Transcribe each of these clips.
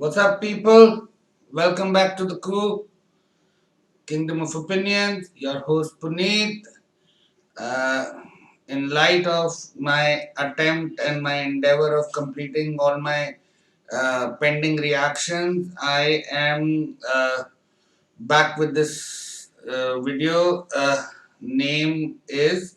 What's up, people? Welcome back to the coup, Kingdom of Opinions. Your host Puneet. Uh, in light of my attempt and my endeavor of completing all my pending reactions, I am back with this video. Name is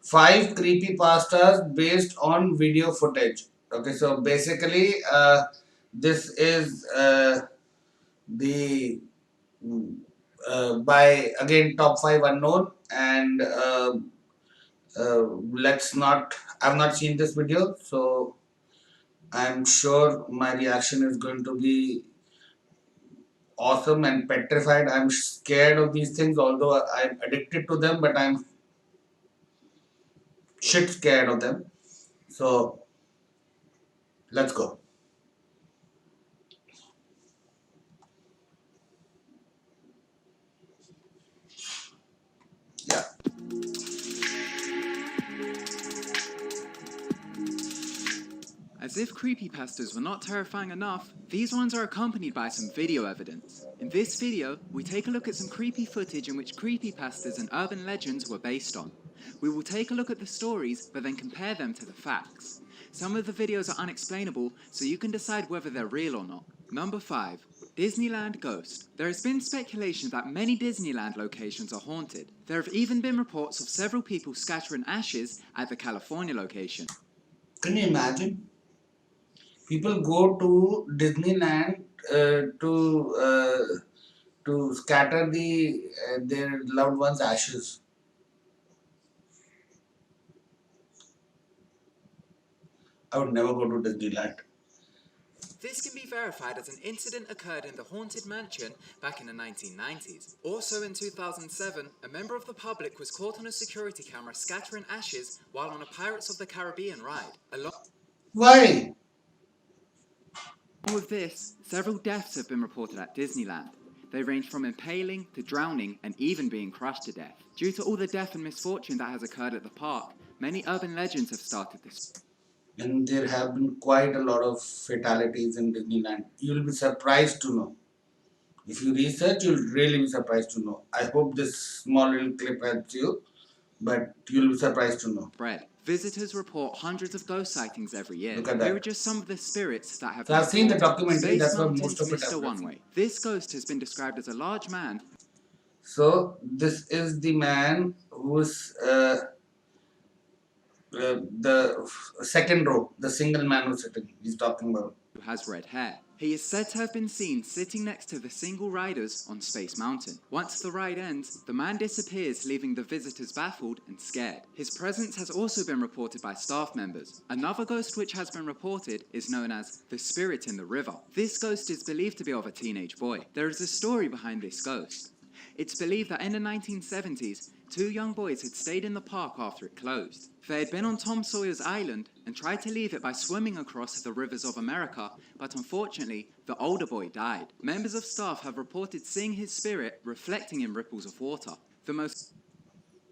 5 creepypastas based on video footage. Okay, so basically, this is the by again top 5 unknown, and let's not, I've not seen this video, so I'm sure my reaction is going to be awesome and petrified. I'm scared of these things, although I'm addicted to them, but I'm shit scared of them. So let's go. Yeah. As if creepypastas were not terrifying enough, these ones are accompanied by some video evidence. In this video, we take a look at some creepy footage in which creepypastas and urban legends were based on. We will take a look at the stories, but then compare them to the facts. Some of the videos are unexplainable, so you can decide whether they're real or not. Number 5. Disneyland Ghost. There has been speculation that many Disneyland locations are haunted. There have even been reports of several people scattering ashes at the California location. Can you imagine? People go to Disneyland to scatter their loved ones' ashes. I would never go to Disneyland. This can be verified as an incident occurred in the Haunted Mansion back in the 1990s. Also in 2007, a member of the public was caught on a security camera scattering ashes while on a Pirates of the Caribbean ride. Why? Along with this, several deaths have been reported at Disneyland. They range from impaling to drowning and even being crushed to death. Due to all the death and misfortune that has occurred at the park, many urban legends have started this. And there have been quite a lot of fatalities in Disneyland. You'll be surprised to know. If you research, you'll really be surprised to know. I hope this small little clip helps you, but you'll be surprised to know. Visitors report hundreds of ghost sightings every year. Look at Here are that. just some of the spirits that have So been I've seen the reported. documentary, that's Space why Mountain's most of it Mr. I've One seen. Way. This ghost has been described as a large man. So this is the man who's the second row, the single man who's sitting. He's talking about. Who has red hair. He is said to have been seen sitting next to the single riders on Space Mountain. Once the ride ends, the man disappears, leaving the visitors baffled and scared. His presence has also been reported by staff members. Another ghost which has been reported is known as the Spirit in the River. This ghost is believed to be of a teenage boy. There is a story behind this ghost. It's believed that in the 1970s, 2 young boys had stayed in the park after it closed. They had been on Tom Sawyer's Island and tried to leave it by swimming across the rivers of America, but unfortunately, the older boy died. Members of staff have reported seeing his spirit reflecting in ripples of water.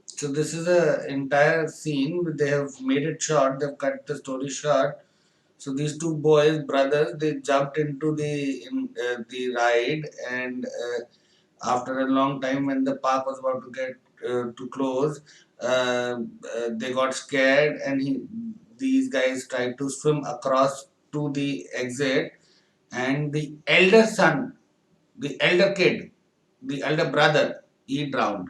So this is an entire scene. They have made it short. They've cut the story short. So these 2 boys, brothers, they jumped into the ride, and after a long time, when the park was about to get to close, they got scared, and these guys tried to swim across to the exit, and the elder son, the elder kid, the elder brother, he drowned.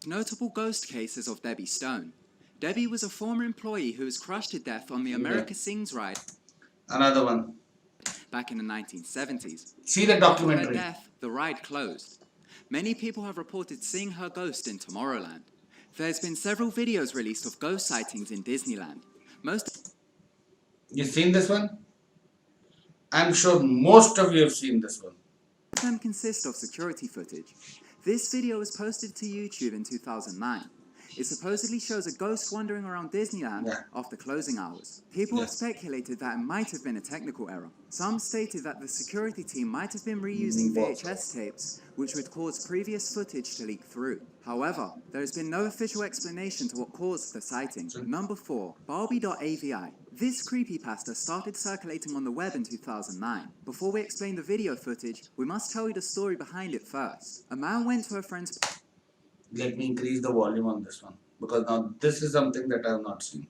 Notable ghost cases of Debbie Stone. Debbie was a former employee who was crushed to death on the America Sings ride. Another one. Back in the 1970s. See the documentary. After her death, the ride closed. Many people have reported seeing her ghost in Tomorrowland. There's been several videos released of ghost sightings in Disneyland. You've seen this one? I'm sure most of you have seen this one. Most of them consist of security footage. This video was posted to YouTube in 2009. It supposedly shows a ghost wandering around Disneyland after closing hours. People have speculated that it might have been a technical error. Some stated that the security team might have been reusing VHS tapes, which would cause previous footage to leak through. However, there has been no official explanation to what caused the sighting. Number 4. Barbie.avi. This creepypasta started circulating on the web in 2009. Before we explain the video footage, we must tell you the story behind it first. A man went to a friend's... Let me increase the volume on this one because now this is something that I have not seen.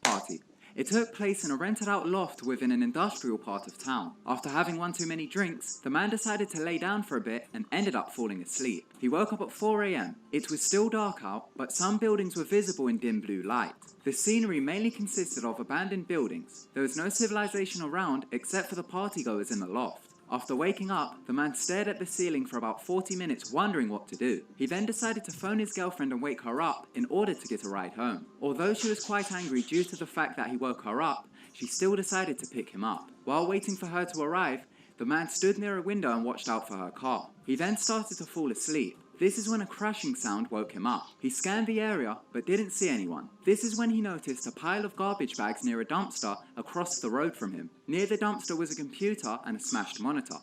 party. It took place in a rented-out loft within an industrial part of town. After having one too many drinks, the man decided to lay down for a bit and ended up falling asleep. He woke up at 4 a.m. It was still dark out, but some buildings were visible in dim blue light. The scenery mainly consisted of abandoned buildings. There was no civilization around except for the partygoers in the loft. After waking up, the man stared at the ceiling for about 40 minutes wondering what to do. He then decided to phone his girlfriend and wake her up in order to get a ride home. Although she was quite angry due to the fact that he woke her up, she still decided to pick him up. While waiting for her to arrive, the man stood near a window and watched out for her car. He then started to fall asleep. This is when a crashing sound woke him up. He scanned the area, but didn't see anyone. This is when he noticed a pile of garbage bags near a dumpster across the road from him. Near the dumpster was a computer and a smashed monitor.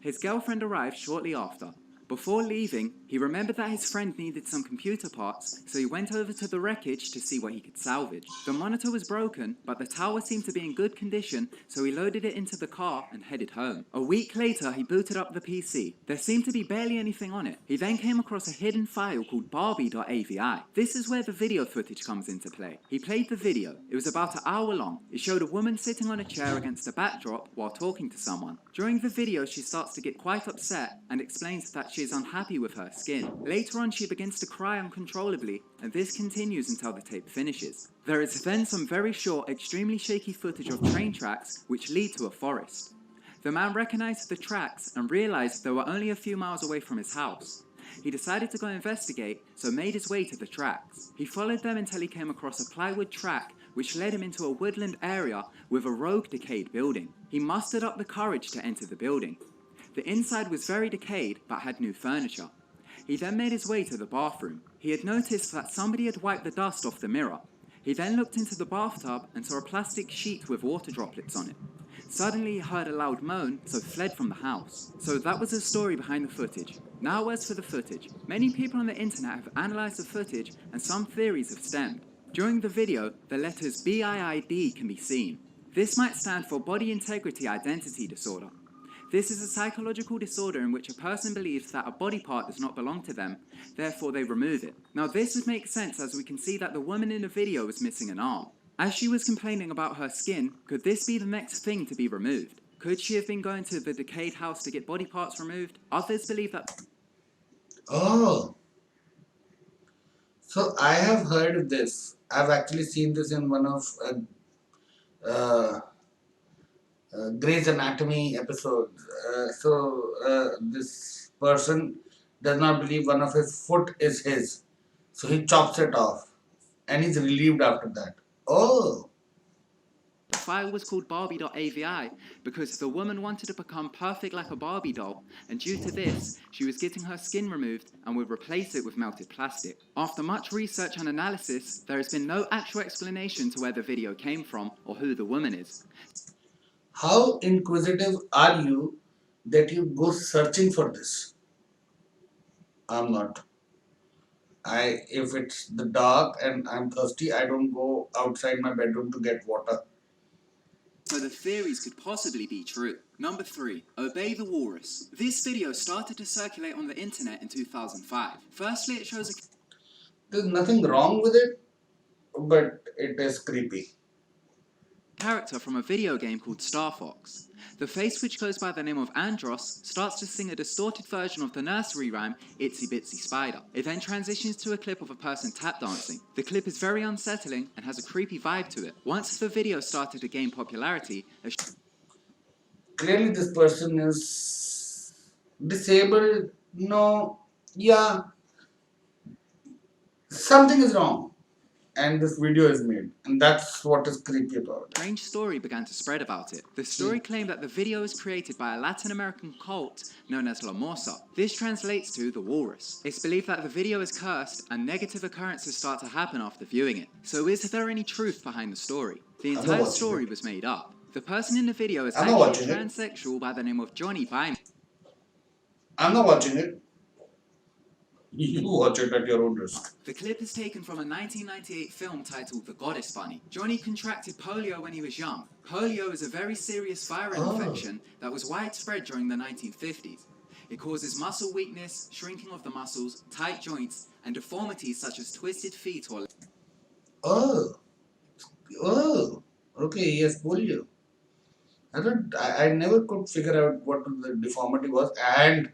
His girlfriend arrived shortly after. Before leaving, he remembered that his friend needed some computer parts, so he went over to the wreckage to see what he could salvage. The monitor was broken, but the tower seemed to be in good condition, so he loaded it into the car and headed home. A week later, he booted up the PC. There seemed to be barely anything on it. He then came across a hidden file called Barbie.avi. This is where the video footage comes into play. He played the video. It was about an hour long. It showed a woman sitting on a chair against a backdrop while talking to someone. During the video, she starts to get quite upset and explains that she is unhappy with her skin. Later on, she begins to cry uncontrollably, and this continues until the tape finishes. There is then some very short, extremely shaky footage of train tracks which lead to a forest. The man recognized the tracks and realized they were only a few miles away from his house. He decided to go investigate, so made his way to the tracks. He followed them until he came across a plywood track which led him into a woodland area with a rogue decayed building. He mustered up the courage to enter the building. The inside was very decayed but had new furniture. He then made his way to the bathroom. He had noticed that somebody had wiped the dust off the mirror. He then looked into the bathtub and saw a plastic sheet with water droplets on it. Suddenly he heard a loud moan, so fled from the house. So that was the story behind the footage. Now as for the footage. Many people on the internet have analysed the footage and some theories have stemmed. During the video, the letters BIID can be seen. This might stand for Body Integrity Identity Disorder. This is a psychological disorder in which a person believes that a body part does not belong to them, therefore they remove it. Now this would make sense as we can see that the woman in the video was missing an arm. As she was complaining about her skin, could this be the next thing to be removed? Could she have been going to the decayed house to get body parts removed? Others believe that... Oh, so I have heard of this. I've actually seen this in one of uh, Grey's Anatomy episodes. This person does not believe one of his foot is his, so he chops it off, and he's relieved after that. Oh, The file was called Barbie.avi because the woman wanted to become perfect like a Barbie doll, and due to this, she was getting her skin removed and would replace it with melted plastic. After much research and analysis, there has been no actual explanation to where the video came from or who the woman is. how inquisitive are you that you go searching for this? I'm not. If it's the dark and I'm thirsty, I don't go outside my bedroom to get water. So the theories could possibly be true. Number 3. Obey the Walrus. This video started to circulate on the internet in 2005. Firstly, it shows a There's nothing wrong with it, but it is creepy. character from a video game called Star Fox. The face, which goes by the name of Andros, starts to sing a distorted version of the nursery rhyme Itsy Bitsy Spider. It then transitions to a clip of a person tap dancing. The clip is very unsettling and has a creepy vibe to it. Once the video started to gain popularity, Clearly, this person is disabled. No, yeah, something is wrong, and this video is made, and that's what is creepy about it. strange story began to spread about it. The story claimed that the video was created by a Latin American cult known as La Morsa. This translates to the walrus. It's believed that the video is cursed and negative occurrences start to happen after viewing it. So is there any truth behind the story? The entire story was made up. The person in the video is actually a transsexual by the name of Johnny By. I'm not watching it. You watch it at your own risk. The clip is taken from a 1998 film titled The Goddess Bunny. Johnny contracted polio when he was young. Polio is a very serious viral infection that was widespread during the 1950s. It causes muscle weakness, shrinking of the muscles, tight joints, and deformities such as twisted feet or Oh, oh, okay, yes, polio. I never could figure out what the deformity was and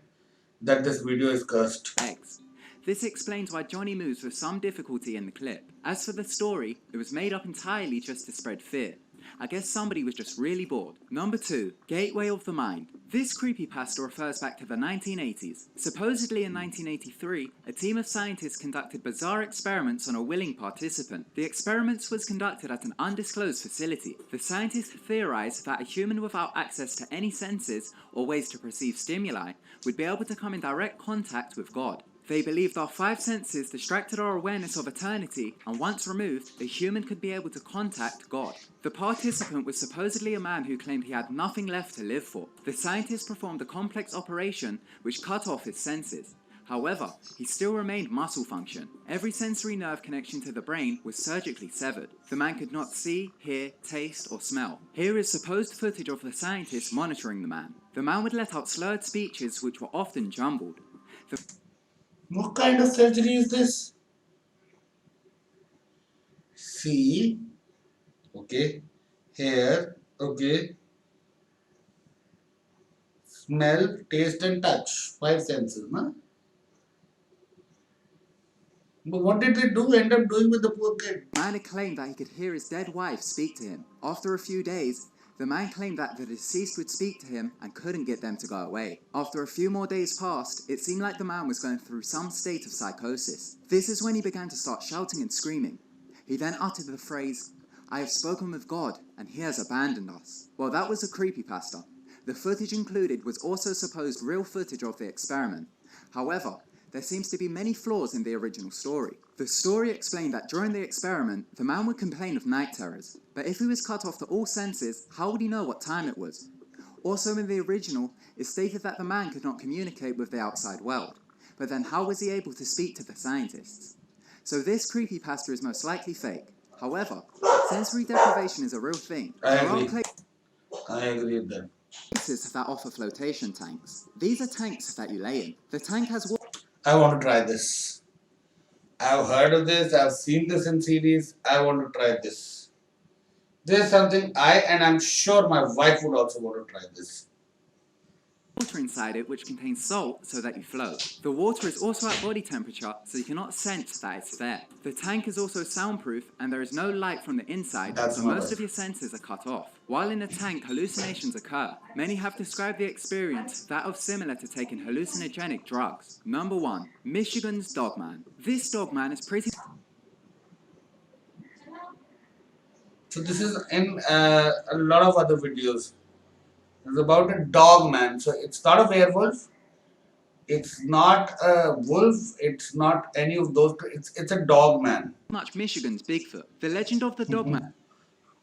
that this video is cursed. legs. This explains why Johnny moves with some difficulty in the clip. As for the story, it was made up entirely just to spread fear. I guess somebody was just really bored. Number 2. Gateway of the Mind. This creepypasta refers back to the 1980s. Supposedly in 1983, a team of scientists conducted bizarre experiments on a willing participant. The experiments was conducted at an undisclosed facility. The scientists theorized that a human without access to any senses or ways to perceive stimuli would be able to come in direct contact with God. They believed our 5 senses distracted our awareness of eternity, and once removed, a human could be able to contact God. The participant was supposedly a man who claimed he had nothing left to live for. The scientists performed a complex operation which cut off his senses. However, he still remained muscle function. Every sensory nerve connection to the brain was surgically severed. The man could not see, hear, taste, or smell. Here is supposed footage of the scientists monitoring the man. The man would let out slurred speeches which were often jumbled. What kind of surgery is this? See, okay, hair, okay, smell, taste, and touch. 5 senses, no? But what did they do end up doing with the poor kid? The man had claimed that he could hear his dead wife speak to him. After a few days, the man claimed that the deceased would speak to him and couldn't get them to go away. After a few more days passed, it seemed like the man was going through some state of psychosis. This is when he began to start shouting and screaming. He then uttered the phrase, "I have spoken with God, and he has abandoned us." Well, that was a creepypasta. The footage included was also supposed real footage of the experiment. However, there seems to be many flaws in the original story. The story explained that during the experiment, the man would complain of night terrors, but if he was cut off to all senses, how would he know what time it was? Also in the original, it stated that the man could not communicate with the outside world, but then how was he able to speak to the scientists? So this creepypasta is most likely fake. However, sensory deprivation is a real thing. I There are agree. I agree with that. places that offer flotation tanks. These are tanks that you lay in. The tank has water. I want to try this. I've heard of this, I've seen this in series. I want to try this. This is something and I'm sure my wife would also want to try this. Water inside it which contains salt so that you float. The water is also at body temperature so you cannot sense that it's there. The tank is also soundproof and there is no light from the inside, That's so my most wife. of your senses are cut off. While in the tank, hallucinations occur. Many have described the experience that of similar to taking hallucinogenic drugs. Number 1. Michigan's Dogman. This dogman is pretty So this is in a lot of other videos. It's about a dog man. So it's not a werewolf. It's not a wolf. It's not any of those. It's a dog man. much Michigan's Bigfoot. The legend of the dogman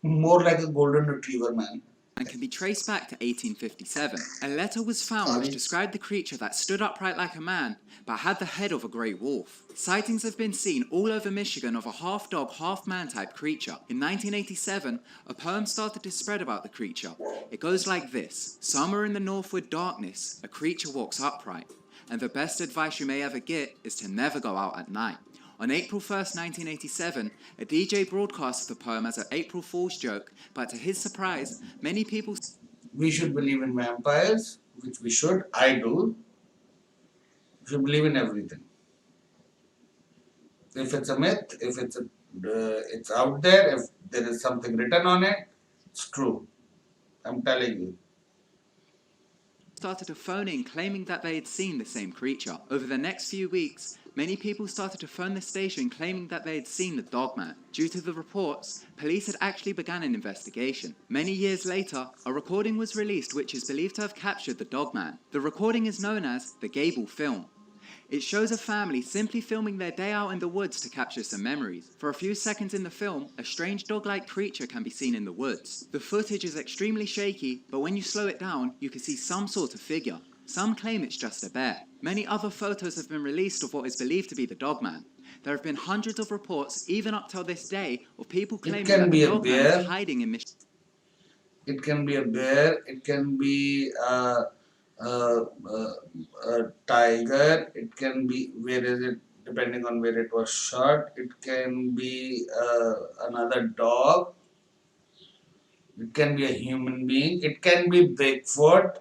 More like a golden retriever man. and can be traced back to 1857. A letter was found which described the creature that stood upright like a man, but had the head of a grey wolf. Sightings have been seen all over Michigan of a half-dog, half-man type creature. In 1987, a poem started to spread about the creature. It goes like this: "Somewhere in the northward darkness, a creature walks upright, and the best advice you may ever get is to never go out at night." On April 1st, 1987, a DJ broadcasted the poem as an April Fool's joke, but to his surprise, many people We should believe in vampires, which we should. I do. We should believe in everything. If it's a myth, if it's out there, if there is something written on it, it's true. I'm telling you. started to phone in claiming that they had seen the same creature. Over the next few weeks, many people started to phone the station claiming that they had seen the dogman. Due to the reports, police had actually begun an investigation. Many years later, a recording was released which is believed to have captured the dogman. The recording is known as the Gable Film. It shows a family simply filming their day out in the woods to capture some memories. For a few seconds in the film, a strange dog-like creature can be seen in the woods. The footage is extremely shaky, but when you slow it down, you can see some sort of figure. Some claim it's just a bear. Many other photos have been released of what is believed to be the Dogman. There have been hundreds of reports, even up till this day, of people It claiming can that the be a Dogman is bear. hiding in Michigan. It can be a bear. It can be a, a tiger. It can be, where is it? Depending on where it was shot. It can be another dog. It can be a human being. It can be Bigfoot.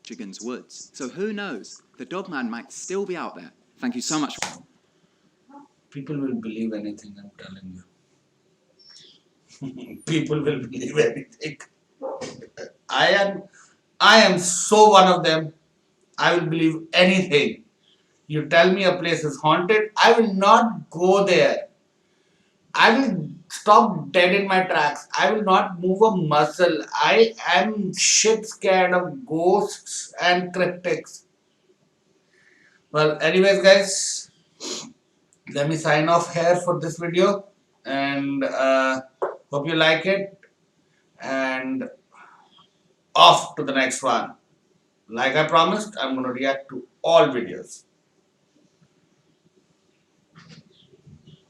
Michigan's woods. So who knows? The Dogman might still be out there. Thank you so much. People will believe anything, I'm telling you. People will believe anything. I am I am so one of them. I will believe anything. You tell me a place is haunted, I will not go there. I will stop dead in my tracks. I will not move a muscle. I am shit scared of ghosts and cryptics. Well, anyways, guys, let me sign off here for this video, and hope you like it, and off to the next one. Like I promised, I'm going to react to all videos.